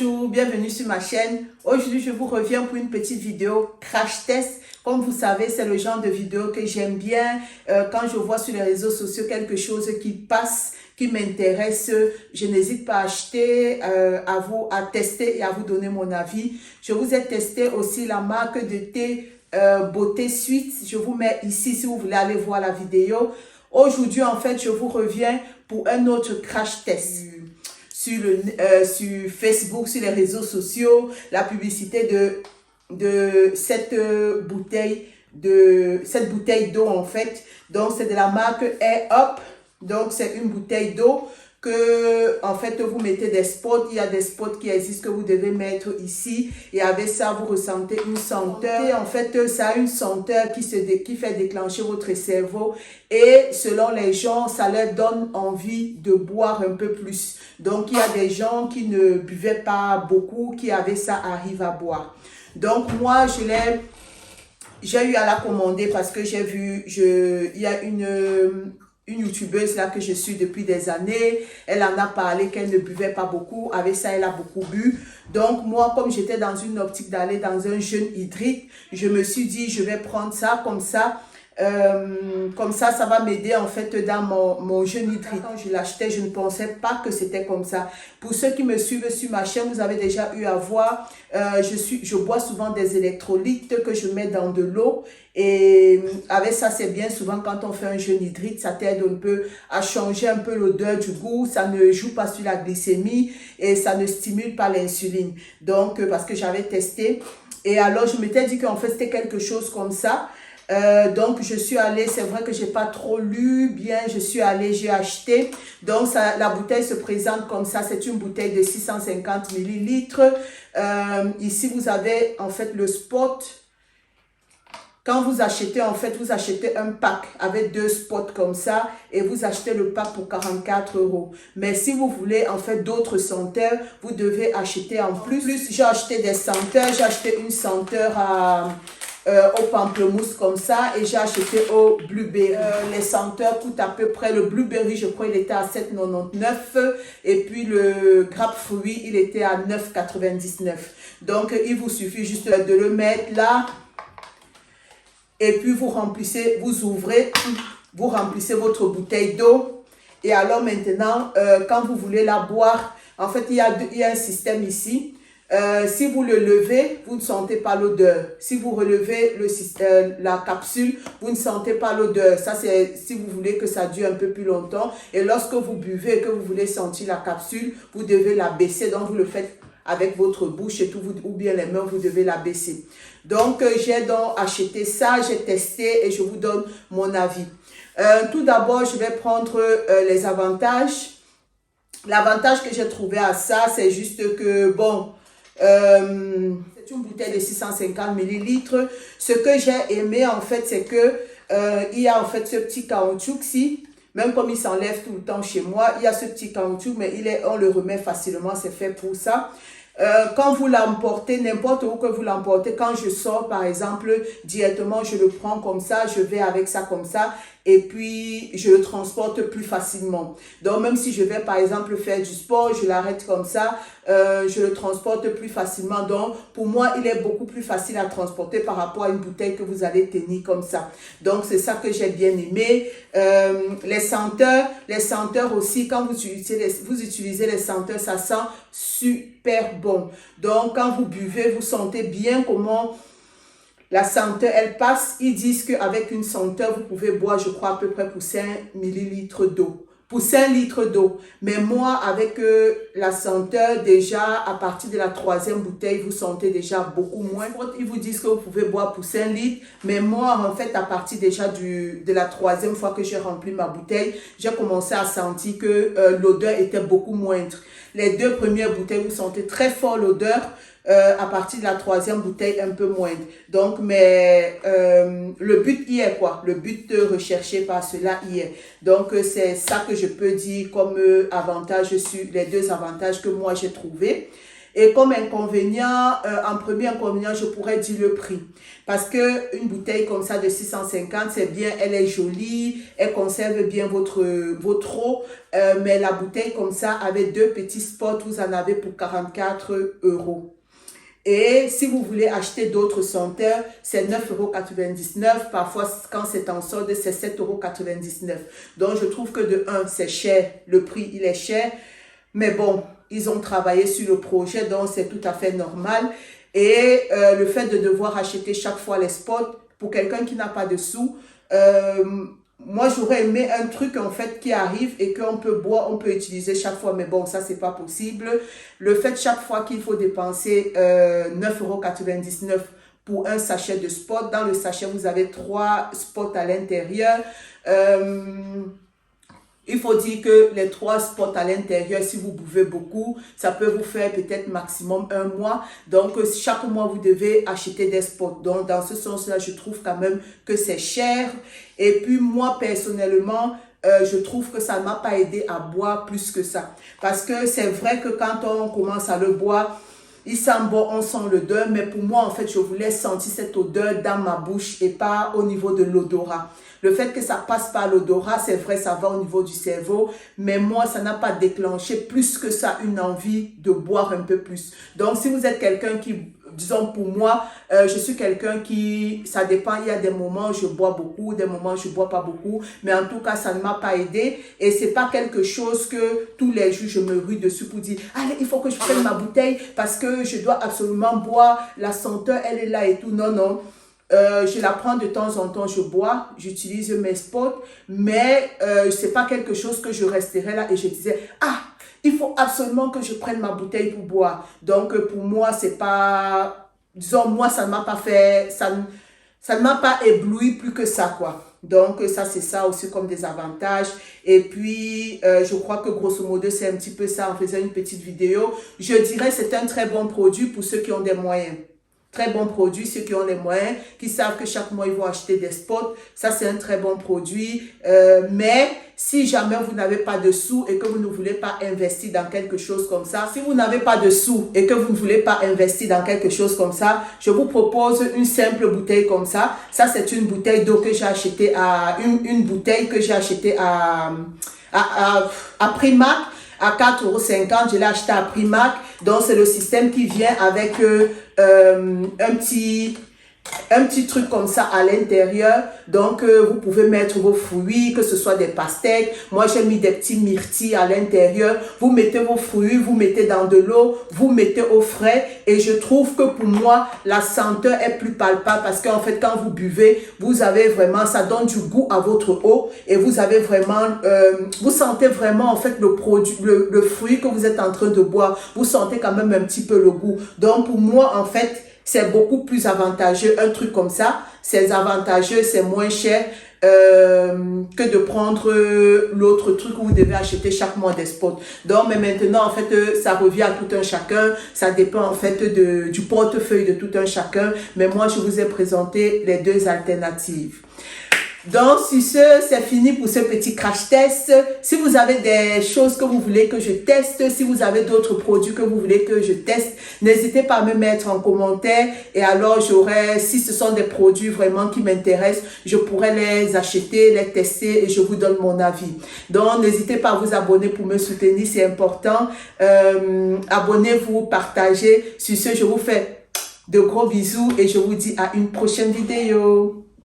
Bonjour, bienvenue sur ma chaîne. Aujourd'hui, je vous reviens pour une petite vidéo crash test. Comme vous savez, c'est le genre de vidéo que j'aime bien. Quand je vois sur les réseaux sociaux quelque chose qui passe, qui m'intéresse, je n'hésite pas à acheter, à tester et à vous donner mon avis. Je vous ai testé aussi la marque de thé Beauté Suite. Je vous mets ici si vous voulez aller voir la vidéo. Aujourd'hui, en fait, je vous reviens pour un autre crash test. Sur Facebook, sur les réseaux sociaux, la publicité de cette bouteille d'eau en fait. Donc c'est de la marque Air Up. Donc c'est une bouteille d'eau que en fait vous mettez des spots. Il y a des spots qui existent que vous devez mettre ici et avec ça vous ressentez une senteur. Et en fait ça a une senteur qui fait déclencher votre cerveau et selon les gens ça leur donne envie de boire un peu plus. Donc il y a des gens qui ne buvaient pas beaucoup qui avec ça arrivent à boire. Donc moi j'ai eu à la commander parce que j'ai vu il y a une youtubeuse là que je suis depuis des années, elle en a parlé qu'elle ne buvait pas beaucoup, avec ça elle a beaucoup bu. Donc moi comme j'étais dans une optique d'aller dans un jeûne hydrique, je me suis dit je vais prendre ça comme ça ça va m'aider en fait dans mon jeûne hydrique. Quand je l'achetais, je ne pensais pas que c'était comme ça. Pour ceux qui me suivent sur ma chaîne, vous avez déjà eu à voir, je bois souvent des électrolytes que je mets dans de l'eau et avec ça c'est bien souvent quand on fait un jeûne hydrique, ça t'aide un peu à changer un peu l'odeur du goût, ça ne joue pas sur la glycémie et ça ne stimule pas l'insuline. Donc parce que j'avais testé et alors je m'étais dit qu'en fait c'était quelque chose comme ça. Donc je suis allée, c'est vrai que j'ai pas trop lu bien, je suis allée, j'ai acheté. Donc ça, la bouteille se présente comme ça, c'est une bouteille de 650 millilitres. Ici vous avez en fait le spot. Quand vous achetez, en fait, vous achetez un pack avec 2 spots comme ça et vous achetez le pack pour 44 €. Mais si vous voulez, en fait, d'autres senteurs, vous devez acheter en plus. J'ai acheté des senteurs, j'ai acheté une senteur au pamplemousse comme ça et j'ai acheté au blueberry. Les senteurs coûtent à peu près, le blueberry, je crois, il était à 7,99 et puis le grapefruit, il était à 9,99. Donc, il vous suffit juste de le mettre là. Et puis vous remplissez, vous ouvrez, vous remplissez votre bouteille d'eau. Et alors maintenant, quand vous voulez la boire, en fait, il y a un système ici. Si vous le levez, vous ne sentez pas l'odeur. Si vous relevez la capsule, vous ne sentez pas l'odeur. Ça, c'est si vous voulez que ça dure un peu plus longtemps. Et lorsque vous buvez et que vous voulez sentir la capsule, vous devez la baisser. Donc, vous le faites avec votre bouche et tout, ou bien les mains, vous devez la baisser. Donc, j'ai donc acheté ça, j'ai testé et je vous donne mon avis. Tout d'abord, je vais prendre les avantages. L'avantage que j'ai trouvé à ça, c'est juste que, bon, c'est une bouteille de 650 millilitres. Ce que j'ai aimé, en fait, c'est que il y a en fait ce petit caoutchouc-ci. Même comme il s'enlève tout le temps chez moi, il y a ce petit caoutchouc, mais on le remet facilement, c'est fait pour ça. Quand vous l'emportez, n'importe où que vous l'emportez, quand je sors par exemple, directement je le prends comme ça, je vais avec ça comme ça et puis je le transporte plus facilement. Donc même si je vais par exemple faire du sport, je l'arrête comme ça, je le transporte plus facilement. Donc pour moi, il est beaucoup plus facile à transporter par rapport à une bouteille que vous allez tenir comme ça. Donc c'est ça que j'ai bien aimé. Les senteurs aussi, quand vous utilisez les senteurs, ça sent super bon. Donc quand vous buvez, vous sentez bien comment la senteur, elle passe. Ils disent qu'avec une senteur, vous pouvez boire, je crois, à peu près pour 5 millilitres d'eau. Pour 5 litres d'eau. Mais moi, avec la senteur, déjà, à partir de la 3e bouteille, vous sentez déjà beaucoup moins. Ils vous disent que vous pouvez boire pour 5 litres. Mais moi, en fait, à partir déjà de la 3e fois que j'ai rempli ma bouteille, j'ai commencé à sentir que l'odeur était beaucoup moindre. Les 2 premières bouteilles, vous sentez très fort l'odeur. À partir de la 3e bouteille, un peu moindre. Donc, mais le but y est quoi? Le but recherché par cela y est. Donc, c'est ça que je peux dire comme avantage sur les 2 avantages que moi j'ai trouvé. Et comme inconvénient, en premier inconvénient, je pourrais dire le prix. Parce que une bouteille comme ça de 650, c'est bien, elle est jolie, elle conserve bien votre eau. Mais la bouteille comme ça, avec 2 petits spots, vous en avez pour 44 €. Et si vous voulez acheter d'autres senteurs, c'est 9,99 €. Parfois, quand c'est en solde, c'est 7,99 €. Donc, je trouve que de un, c'est cher. Le prix, il est cher. Mais bon, ils ont travaillé sur le projet, donc c'est tout à fait normal. Et le fait de devoir acheter chaque fois les spots, pour quelqu'un qui n'a pas de sous, moi, j'aurais aimé un truc, en fait, qui arrive et qu'on peut boire, on peut utiliser chaque fois. Mais bon, ça, c'est pas possible. Le fait, chaque fois qu'il faut dépenser 9,99 € pour un sachet de spot. Dans le sachet, vous avez 3 spots à l'intérieur. Il faut dire que les 3 spots à l'intérieur, si vous buvez beaucoup, ça peut vous faire peut-être maximum 1 mois. Donc, chaque mois, vous devez acheter des spots. Donc, dans ce sens-là, je trouve quand même que c'est cher. Et puis, moi, personnellement, je trouve que ça ne m'a pas aidé à boire plus que ça. Parce que c'est vrai que quand on commence à le boire, il sent bon, on sent l'odeur, mais pour moi, en fait, je voulais sentir cette odeur dans ma bouche et pas au niveau de l'odorat. Le fait que ça passe par l'odorat, c'est vrai, ça va au niveau du cerveau, mais moi, ça n'a pas déclenché plus que ça une envie de boire un peu plus. Donc, si vous êtes quelqu'un qui, disons pour moi, je suis quelqu'un qui, ça dépend, il y a des moments où je bois beaucoup, des moments où je bois pas beaucoup, mais en tout cas, ça ne m'a pas aidé et c'est pas quelque chose que tous les jours je me rue dessus pour dire, allez, il faut que je prenne ma bouteille parce que je dois absolument boire, la senteur, elle est là et tout. Non, non. Je la prends de temps en temps, je bois, j'utilise mes spots, mais c'est pas quelque chose que je resterai là et je disais, ah, il faut absolument que je prenne ma bouteille pour boire. Donc, pour moi, c'est pas, disons, moi, ça ne m'a pas fait, ça ne m'a pas ébloui plus que ça, quoi. Donc, ça, c'est ça aussi comme des avantages. Et puis, je crois que grosso modo, c'est un petit peu ça en faisant une petite vidéo. Je dirais c'est un très bon produit pour ceux qui ont des moyens. Très bon produit, ceux qui ont les moyens, qui savent que chaque mois, ils vont acheter des spots. Ça, c'est un très bon produit. Mais si jamais vous n'avez pas de sous et que vous ne voulez pas investir dans quelque chose comme ça, si vous n'avez pas de sous et que vous ne voulez pas investir dans quelque chose comme ça, je vous propose une simple bouteille comme ça. Ça, c'est une bouteille d'eau que j'ai achetée à... Une bouteille que j'ai achetée à Primark. À 4,50 €, je l'ai acheté à Primark. Donc, c'est le système qui vient avec un petit truc comme ça à l'intérieur. Donc, vous pouvez mettre vos fruits, que ce soit des pastèques. Moi, j'ai mis des petits myrtilles à l'intérieur. Vous mettez vos fruits, vous mettez dans de l'eau, vous mettez au frais. Et je trouve que pour moi, la senteur est plus palpable parce qu'en fait, quand vous buvez, vous avez vraiment, ça donne du goût à votre eau. Et vous avez vraiment, vous sentez vraiment en fait le produit, le fruit que vous êtes en train de boire. Vous sentez quand même un petit peu le goût. Donc, pour moi, en fait, c'est beaucoup plus avantageux, un truc comme ça. C'est avantageux, c'est moins cher que de prendre l'autre truc où vous devez acheter chaque mois des spots. Donc, mais maintenant, en fait, ça revient à tout un chacun. Ça dépend, en fait, du portefeuille de tout un chacun. Mais moi, je vous ai présenté les 2 alternatives. Donc, sur ce, c'est fini pour ce petit crash test. Si vous avez des choses que vous voulez que je teste, si vous avez d'autres produits que vous voulez que je teste, n'hésitez pas à me mettre en commentaire. Et alors, si ce sont des produits vraiment qui m'intéressent, je pourrais les acheter, les tester et je vous donne mon avis. Donc, n'hésitez pas à vous abonner pour me soutenir, c'est important. Abonnez-vous, partagez. Sur ce, je vous fais de gros bisous et je vous dis à une prochaine vidéo.